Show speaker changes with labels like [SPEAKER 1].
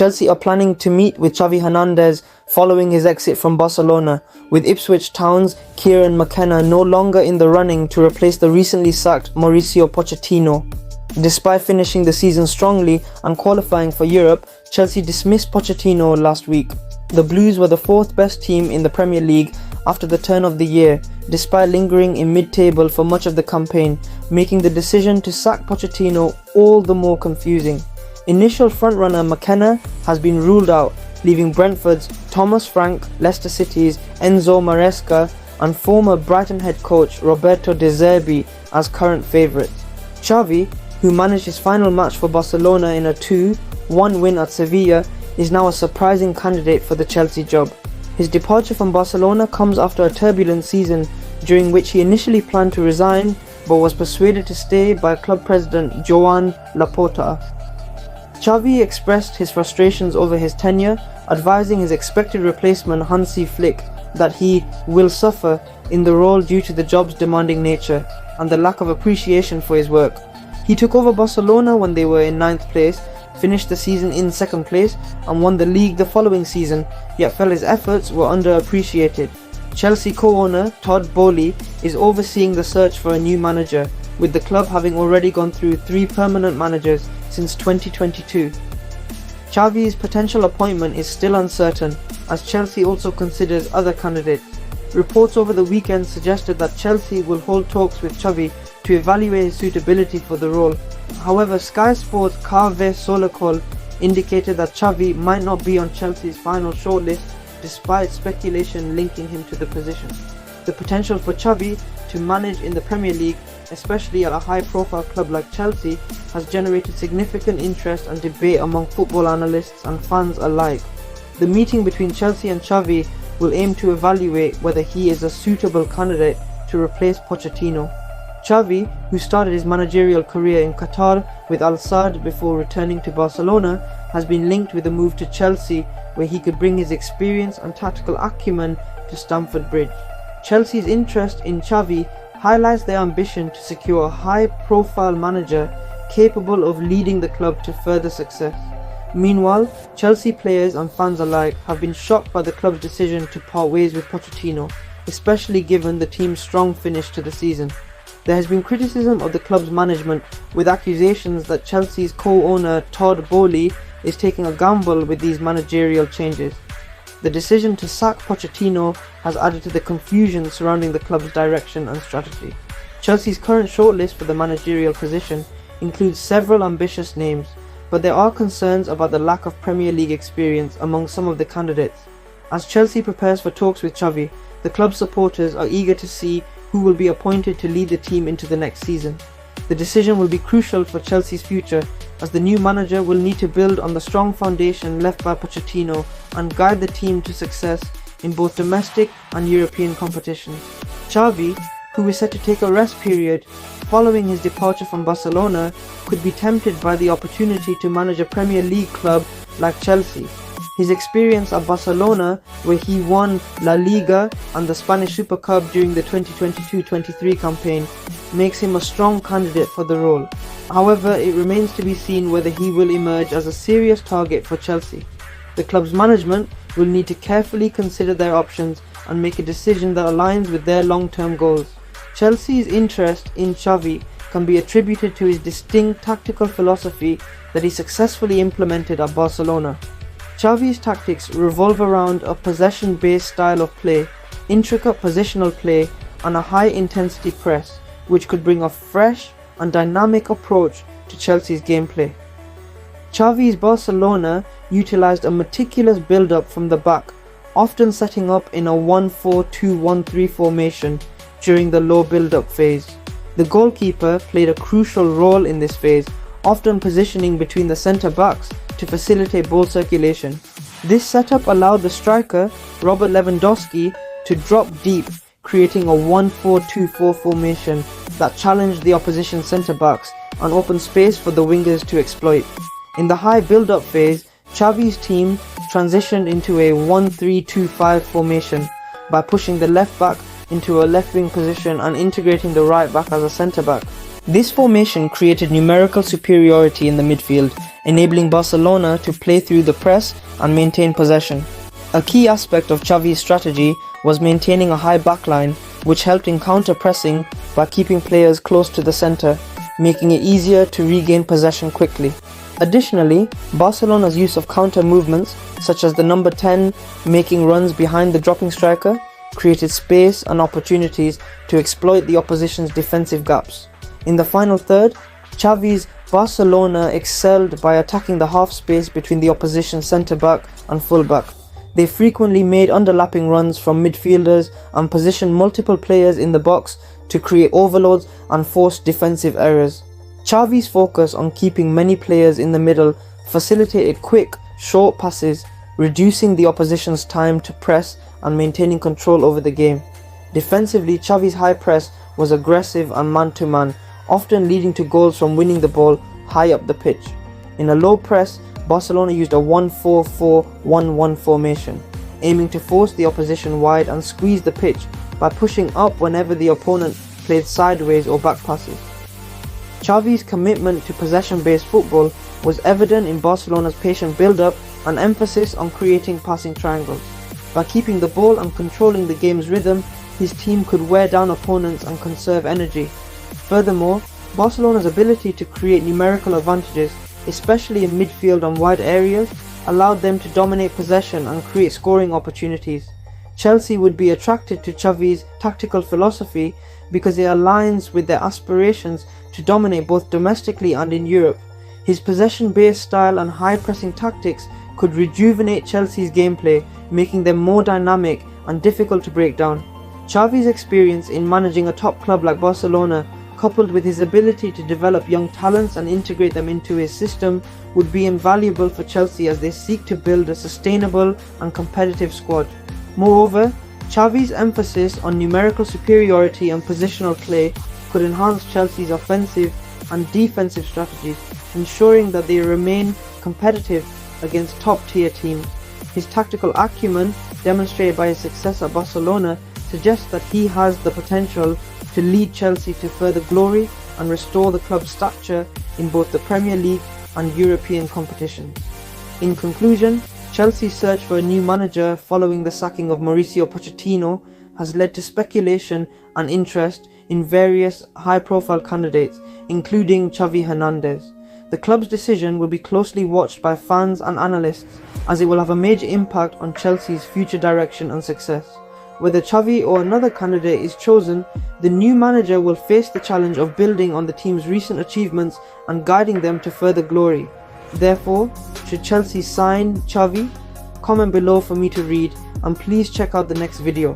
[SPEAKER 1] Chelsea are planning to meet with Xavi Hernandez following his exit from Barcelona, with Ipswich Town's Kieran McKenna no longer in the running to replace the recently sacked Mauricio Pochettino. Despite finishing the season strongly and qualifying for Europe, Chelsea dismissed Pochettino last week. The Blues were the fourth best team in the Premier League after the turn of the year, despite lingering in mid-table for much of the campaign, making the decision to sack Pochettino all the more confusing. Initial frontrunner McKenna has been ruled out, leaving Brentford's Thomas Frank, Leicester City's Enzo Maresca and former Brighton head coach Roberto De Zerbi as current favourites. Xavi, who managed his final match for Barcelona in a 2-1 win at Sevilla, is now a surprising candidate for the Chelsea job. His departure from Barcelona comes after a turbulent season during which he initially planned to resign but was persuaded to stay by club president Joan Laporta. Xavi expressed his frustrations over his tenure, advising his expected replacement Hansi Flick that he will suffer in the role due to the job's demanding nature and the lack of appreciation for his work. He took over Barcelona when they were in 9th place, finished the season in 2nd place and won the league the following season, yet felt his efforts were underappreciated. Chelsea co-owner Todd Boehly is overseeing the search for a new manager, with the club having already gone through 3 permanent managers since 2022. Xavi's potential appointment is still uncertain, as Chelsea also considers other candidates. Reports over the weekend suggested that Chelsea will hold talks with Xavi to evaluate his suitability for the role. However, Sky Sports' Carve Solokol indicated that Xavi might not be on Chelsea's final shortlist despite speculation linking him to the position. The potential for Xavi to manage in the Premier League, especially at a high-profile club like Chelsea, has generated significant interest and debate among football analysts and fans alike. The meeting between Chelsea and Xavi will aim to evaluate whether he is a suitable candidate to replace Pochettino. Xavi, who started his managerial career in Qatar with Al Sadd before returning to Barcelona, has been linked with a move to Chelsea where he could bring his experience and tactical acumen to Stamford Bridge. Chelsea's interest in Xavi highlights their ambition to secure a high-profile manager capable of leading the club to further success. Meanwhile, Chelsea players and fans alike have been shocked by the club's decision to part ways with Pochettino, especially given the team's strong finish to the season. There has been criticism of the club's management, with accusations that Chelsea's co-owner Todd Boehly is taking a gamble with these managerial changes. The decision to sack Pochettino has added to the confusion surrounding the club's direction and strategy. Chelsea's current shortlist for the managerial position includes several ambitious names, but there are concerns about the lack of Premier League experience among some of the candidates. As Chelsea prepares for talks with Xavi, the club's supporters are eager to see who will be appointed to lead the team into the next season. The decision will be crucial for Chelsea's future, as the new manager will need to build on the strong foundation left by Pochettino and guide the team to success in both domestic and European competitions. Xavi, who is set to take a rest period following his departure from Barcelona, could be tempted by the opportunity to manage a Premier League club like Chelsea. His experience at Barcelona, where he won La Liga and the Spanish Super Cup during the 2022-23 campaign, makes him a strong candidate for the role. However, it remains to be seen whether he will emerge as a serious target for Chelsea. The club's management will need to carefully consider their options and make a decision that aligns with their long-term goals. Chelsea's interest in Xavi can be attributed to his distinct tactical philosophy that he successfully implemented at Barcelona. Xavi's tactics revolve around a possession-based style of play, intricate positional play, and a high-intensity press, which could bring a fresh and dynamic approach to Chelsea's gameplay. Xavi's Barcelona utilised a meticulous build-up from the back, often setting up in a 1-4-2-1-3 formation during the low build-up phase. The goalkeeper played a crucial role in this phase, often positioning between the centre-backs to facilitate ball circulation. This setup allowed the striker, Robert Lewandowski, to drop deep, creating a 1-4-2-4 formation that challenged the opposition centre-backs and opened space for the wingers to exploit. In the high build-up phase, Xavi's team transitioned into a 1-3-2-5 formation by pushing the left back into a left wing position and integrating the right back as a centre back. This formation created numerical superiority in the midfield, enabling Barcelona to play through the press and maintain possession. A key aspect of Xavi's strategy was maintaining a high backline, which helped in counter-pressing by keeping players close to the centre, making it easier to regain possession quickly. Additionally, Barcelona's use of counter movements, such as the number 10 making runs behind the dropping striker, created space and opportunities to exploit the opposition's defensive gaps. In the final third, Xavi's Barcelona excelled by attacking the half space between the opposition centre-back and full-back. They frequently made underlapping runs from midfielders and positioned multiple players in the box to create overloads and force defensive errors. Xavi's focus on keeping many players in the middle facilitated quick, short passes, reducing the opposition's time to press and maintaining control over the game. Defensively, Xavi's high press was aggressive and man-to-man, often leading to goals from winning the ball high up the pitch. In a low press, Barcelona used a 1-4-4-1-1 formation, aiming to force the opposition wide and squeeze the pitch by pushing up whenever the opponent played sideways or back passes. Xavi's commitment to possession-based football was evident in Barcelona's patient build-up and emphasis on creating passing triangles. By keeping the ball and controlling the game's rhythm, his team could wear down opponents and conserve energy. Furthermore, Barcelona's ability to create numerical advantages, especially in midfield and wide areas, allowed them to dominate possession and create scoring opportunities. Chelsea would be attracted to Xavi's tactical philosophy because it aligns with their aspirations to dominate both domestically and in Europe. His possession-based style and high-pressing tactics could rejuvenate Chelsea's gameplay, making them more dynamic and difficult to break down. Xavi's experience in managing a top club like Barcelona, coupled with his ability to develop young talents and integrate them into his system, would be invaluable for Chelsea as they seek to build a sustainable and competitive squad. Moreover, Xavi's emphasis on numerical superiority and positional play could enhance Chelsea's offensive and defensive strategies, ensuring that they remain competitive against top-tier teams. His tactical acumen, demonstrated by his success at Barcelona, suggests that he has the potential to lead Chelsea to further glory and restore the club's stature in both the Premier League and European competitions. In conclusion, Chelsea's search for a new manager following the sacking of Mauricio Pochettino has led to speculation and interest in various high-profile candidates, including Xavi Hernandez. The club's decision will be closely watched by fans and analysts, as it will have a major impact on Chelsea's future direction and success. Whether Xavi or another candidate is chosen, the new manager will face the challenge of building on the team's recent achievements and guiding them to further glory. Therefore, should Chelsea sign Xavi? Comment below for me to read, and please check out the next video.